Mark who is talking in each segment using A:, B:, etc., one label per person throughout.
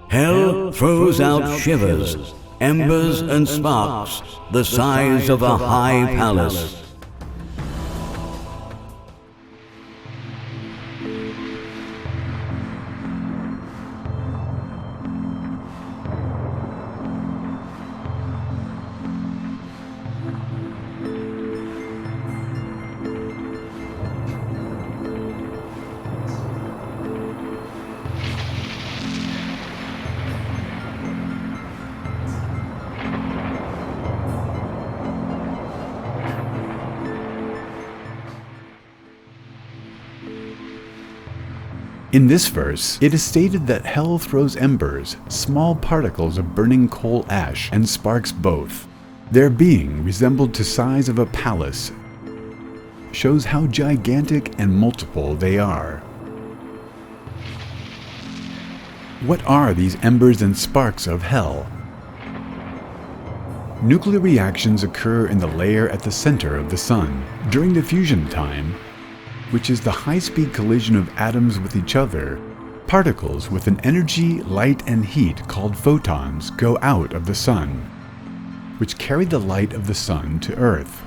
A: Hell throws out shivers, embers and sparks, the size of a high palace.
B: In this verse, it is stated that hell throws embers, small particles of burning coal ash, and sparks both. Their being, resembled to size of a palace, shows how gigantic and multiple they are. What are these embers and sparks of hell? Nuclear reactions occur in the layer at the center of the Sun. During the fusion time, which is the high-speed collision of atoms with each other, particles with an energy, light, and heat called photons go out of the Sun, which carry the light of the Sun to Earth.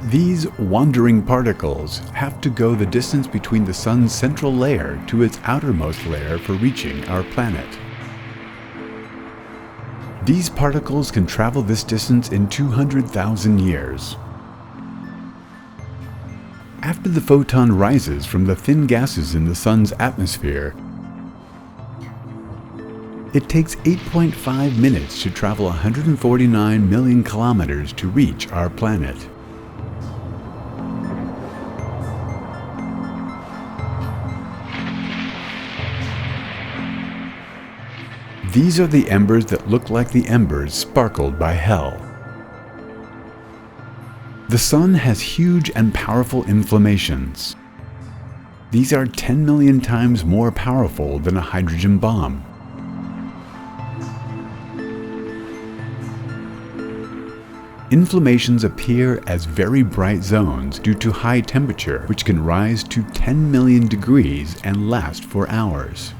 B: These wandering particles have to go the distance between the Sun's central layer to its outermost layer for reaching our planet. These particles can travel this distance in 200,000 years. After the photon rises from the thin gases in the Sun's atmosphere, it takes 8.5 minutes to travel 149 million kilometers to reach our planet. These are the embers that look like the embers sparkled by hell. The Sun has huge and powerful inflammations. These are 10 million times more powerful than a hydrogen bomb. Inflammations appear as very bright zones due to high temperature, which can rise to 10 million degrees and last for hours.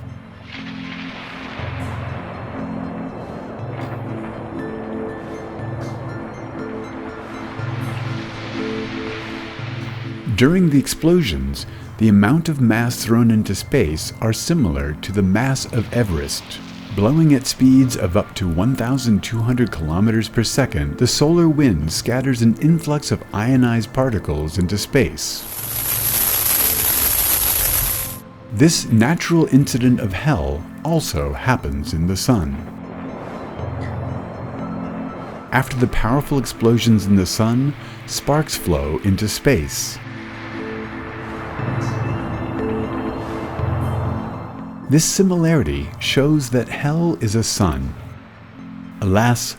B: During the explosions, the amount of mass thrown into space are similar to the mass of Everest. Blowing at speeds of up to 1,200 kilometers per second, the solar wind scatters an influx of ionized particles into space. This natural incident of hell also happens in the Sun. After the powerful explosions in the Sun, sparks flow into space. This similarity shows that hell is a sun. Alas,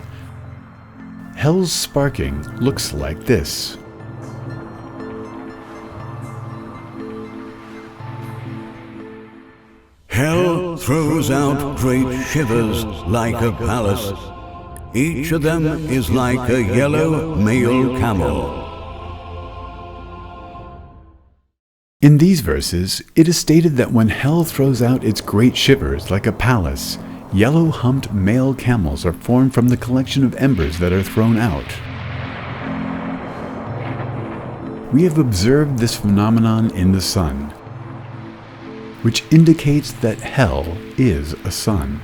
B: hell's sparking looks like this.
A: Hell throws out great shivers like a palace. Each of them is like a yellow male camel.
B: In these verses, it is stated that when hell throws out its great shivers like a palace, yellow-humped male camels are formed from the collection of embers that are thrown out. We have observed this phenomenon in the Sun, which indicates that hell is a sun.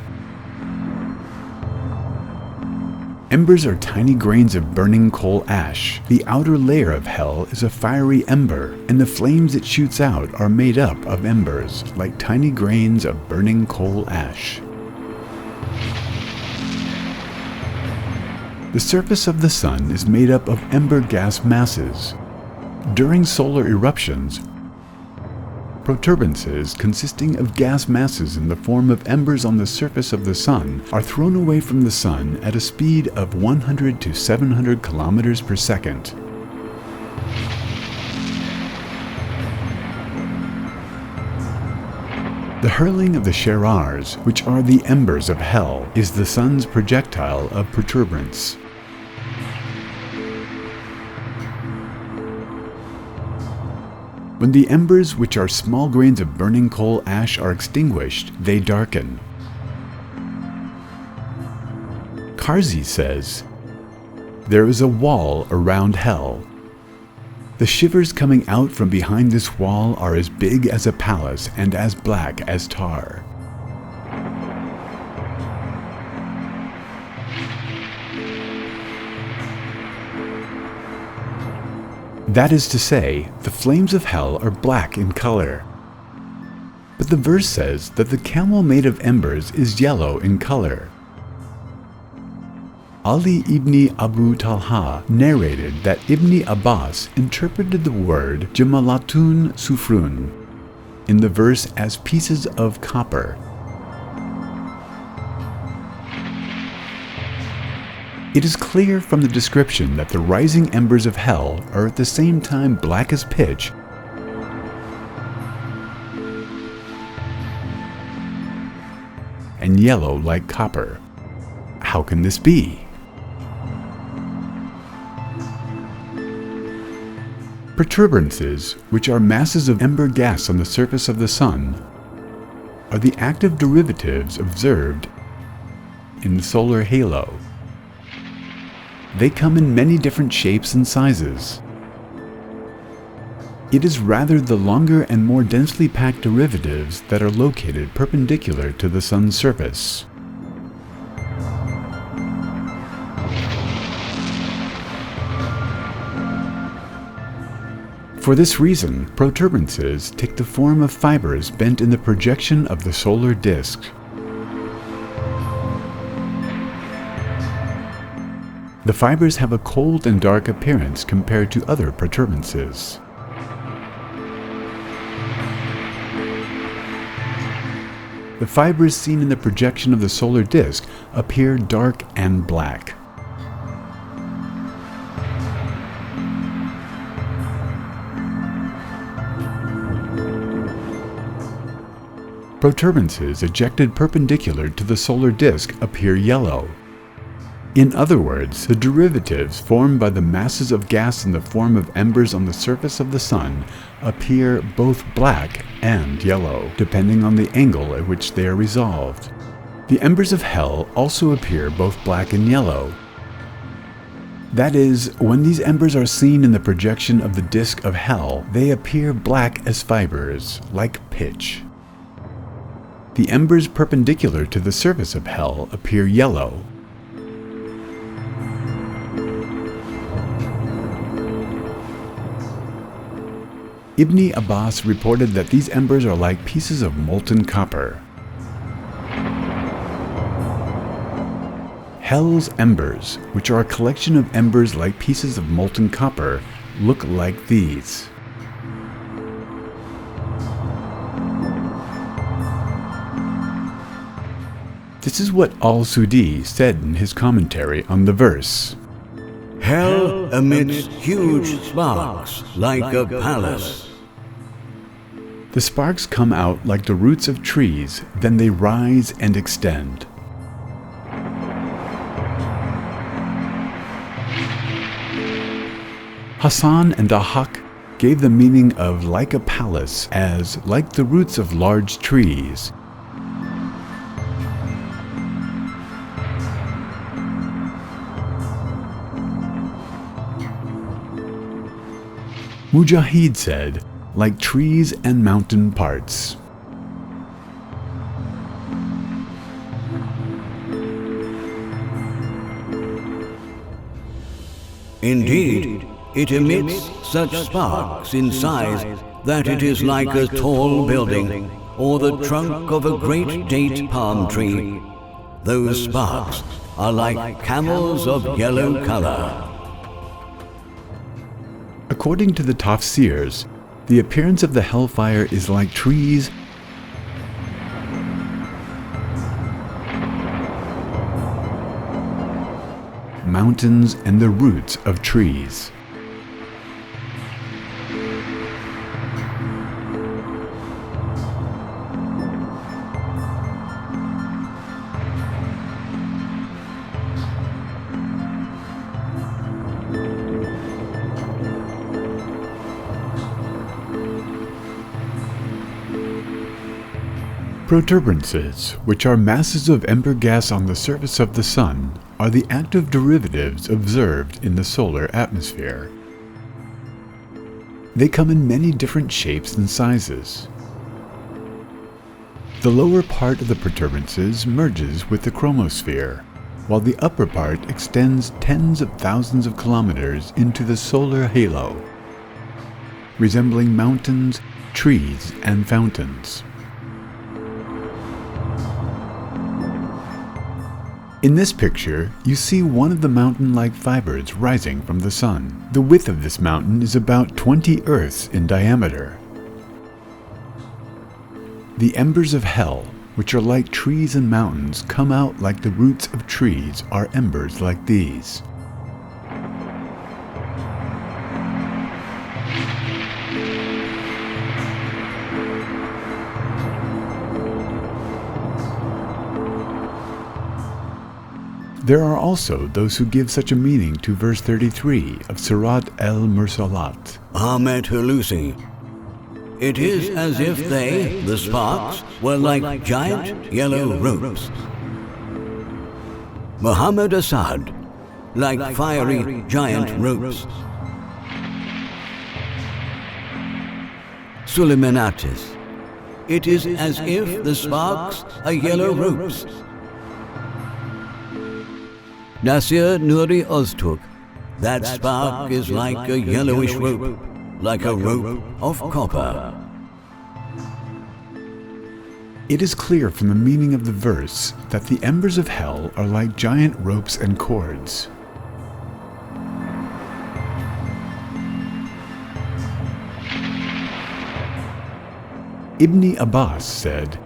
B: Embers are tiny grains of burning coal ash. The outer layer of hell is a fiery ember, and the flames it shoots out are made up of embers, like tiny grains of burning coal ash. The surface of the Sun is made up of ember gas masses. During solar eruptions, protuberances consisting of gas masses in the form of embers on the surface of the Sun are thrown away from the Sun at a speed of 100 to 700 kilometers per second. The hurling of the sharars, which are the embers of hell, is the Sun's projectile of protuberance. When the embers, which are small grains of burning coal ash, are extinguished, they darken. Karzi says, "There is a wall around hell. The shivers coming out from behind this wall are as big as a palace and as black as tar." That is to say, the flames of hell are black in color. But the verse says that the camel made of embers is yellow in color. Ali ibn Abu Talha narrated that Ibn Abbas interpreted the word Jamalatun Sufrun in the verse as pieces of copper. It is clear from the description that the rising embers of hell are at the same time black as pitch and yellow like copper. How can this be? Protuberances, which are masses of ember gas on the surface of the sun, are the active derivatives observed in the solar halo. They come in many different shapes and sizes. It is rather the longer and more densely packed derivatives that are located perpendicular to the sun's surface. For this reason, protuberances take the form of fibers bent in the projection of the solar disk. The fibers have a cold and dark appearance compared to other protuberances. The fibers seen in the projection of the solar disk appear dark and black. Protuberances ejected perpendicular to the solar disk appear yellow. In other words, the derivatives formed by the masses of gas in the form of embers on the surface of the sun appear both black and yellow, depending on the angle at which they are resolved. The embers of hell also appear both black and yellow. That is, when these embers are seen in the projection of the disk of hell, they appear black as fibers, like pitch. The embers perpendicular to the surface of hell appear yellow. Ibn Abbas reported that these embers are like pieces of molten copper. Hell's embers, which are a collection of embers like pieces of molten copper, look like these. This is what Al-Sudi said in his commentary on the verse.
A: Hell emits huge sparks like a palace.
B: The sparks come out like the roots of trees, then they rise and extend. Hassan and Dahak gave the meaning of like a palace as like the roots of large trees. Mujahid said, like trees and mountain parts.
A: Indeed, it emits such sparks in size that it is like a tall building or the trunk of a great date palm tree. Those sparks are like camels of yellow color.
B: According to the Tafsirs, the appearance of the hellfire is like trees mountains and the roots of trees. Protuberances, which are masses of ember gas on the surface of the Sun, are the active derivatives observed in the solar atmosphere. They come in many different shapes and sizes. The lower part of the protuberances merges with the chromosphere, while the upper part extends tens of thousands of kilometers into the solar halo, resembling mountains, trees, and fountains. In this picture, you see one of the mountain-like fibers rising from the Sun. The width of this mountain is about 20 Earths in diameter. The embers of hell, which are like trees and mountains, come out like the roots of trees, are embers like these. There are also those who give such a meaning to verse 33 of Surat al-Mursalat.
A: Ahmet Hulusi. It is as if they, the sparks, were like giant yellow ropes. Muhammad Assad, like fiery giant ropes. Suleimanatis. It is as if the sparks are yellow ropes. Nasir Nuri Ozturk, that spark is like a yellowish rope, like a rope of copper.
B: It is clear from the meaning of the verse that the embers of hell are like giant ropes and cords. Ibn Abbas said,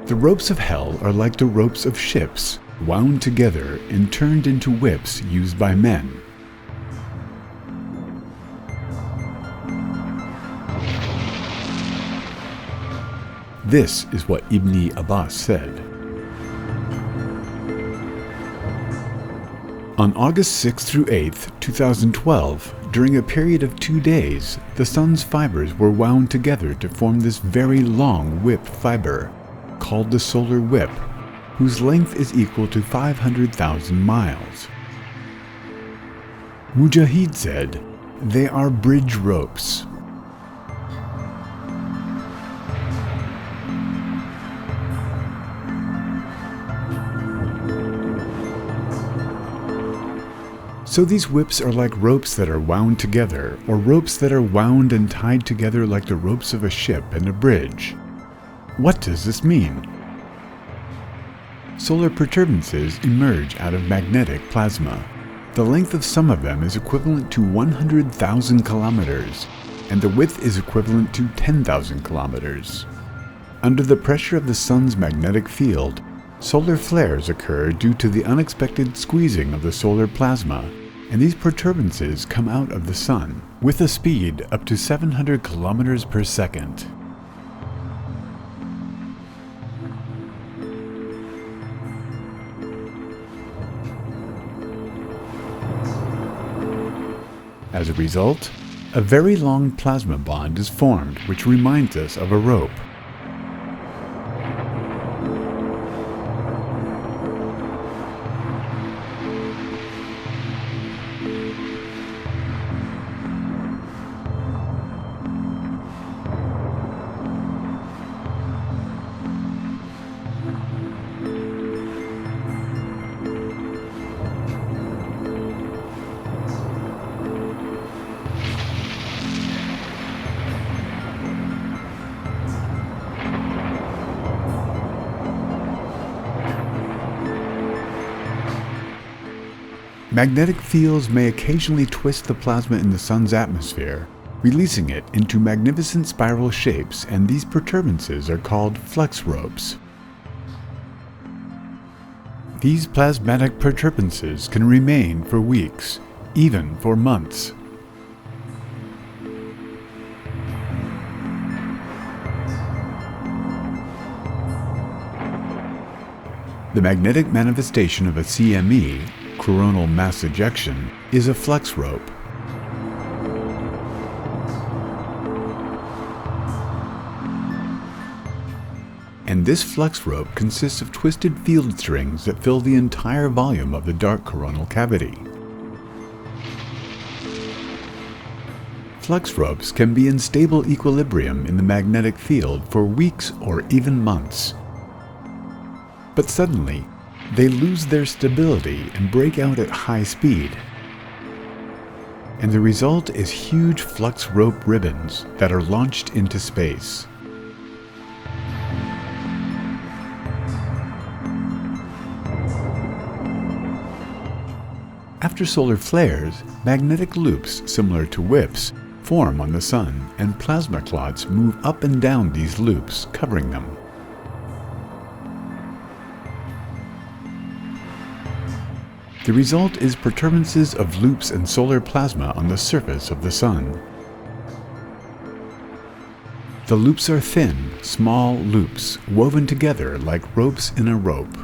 B: "The ropes of hell are like the ropes of ships, wound together and turned into whips used by men." This is what Ibn Abbas said. On August 6th through 8th, 2012, during a period of 2 days, the Sun's fibers were wound together to form this very long whip fiber, called the solar whip, whose length is equal to 500,000 miles. Mujahid said, "They are bridge ropes." So these whips are like ropes that are wound together, or ropes that are wound and tied together like the ropes of a ship and a bridge. What does this mean? Solar protuberances emerge out of magnetic plasma. The length of some of them is equivalent to 100,000 kilometers, and the width is equivalent to 10,000 kilometers. Under the pressure of the Sun's magnetic field, solar flares occur due to the unexpected squeezing of the solar plasma, and these protuberances come out of the Sun with a speed up to 700 kilometers per second. As a result, a very long plasma bond is formed, which reminds us of a rope. Magnetic fields may occasionally twist the plasma in the Sun's atmosphere, releasing it into magnificent spiral shapes, and these protuberances are called flux ropes. These plasmatic protuberances can remain for weeks, even for months. The magnetic manifestation of a CME, coronal mass ejection, is a flux rope. And this flux rope consists of twisted field strings that fill the entire volume of the dark coronal cavity. Flux ropes can be in stable equilibrium in the magnetic field for weeks or even months. But suddenly, they lose their stability and break out at high speed. And the result is huge flux rope ribbons that are launched into space. After solar flares, magnetic loops similar to whips form on the Sun, and plasma clots move up and down these loops, covering them. The result is perturbances of loops and solar plasma on the surface of the Sun. The loops are thin, small loops woven together like ropes in a rope.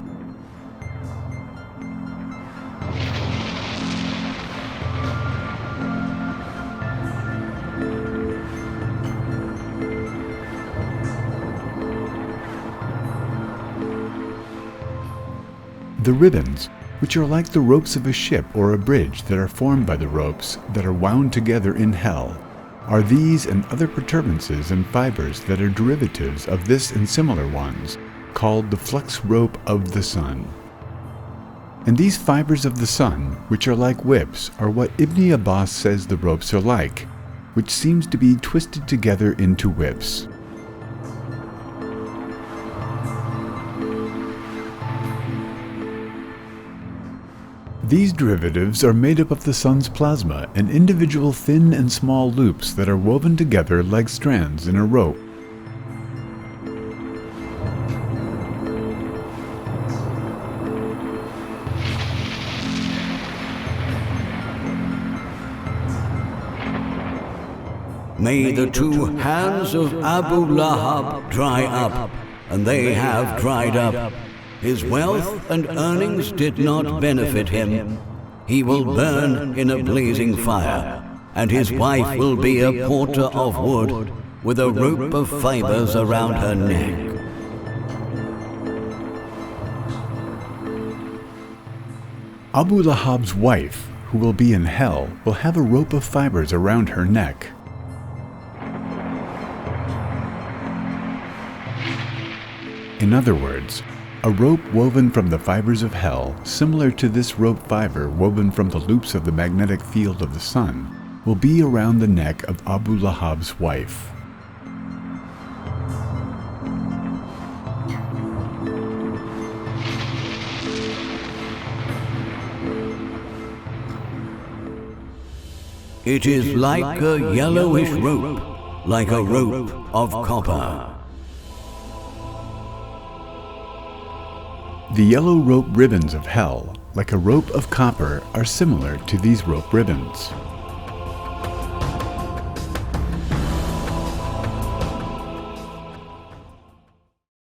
B: The ribbons, which are like the ropes of a ship or a bridge that are formed by the ropes that are wound together in hell, are these and other perturbances and fibers that are derivatives of this and similar ones, called the flux rope of the Sun. And these fibers of the Sun, which are like whips, are what Ibn Abbas says the ropes are like, which seems to be twisted together into whips. These derivatives are made up of the Sun's plasma and individual thin and small loops that are woven together like strands in a rope.
A: May the two hands of Abu Lahab dry up, and they have dried up. His wealth and earnings did not benefit him. He will burn in a blazing fire, and his wife will be a porter of wood, with a rope of fibers around her neck.
B: Abu Lahab's wife, who will be in hell, will have a rope of fibers around her neck. In other words, a rope woven from the fibers of hell, similar to this rope fiber woven from the loops of the magnetic field of the Sun, will be around the neck of Abu Lahab's wife.
A: It is like a yellowish rope, like a rope of copper.
B: The yellow rope ribbons of hell, like a rope of copper, are similar to these rope ribbons.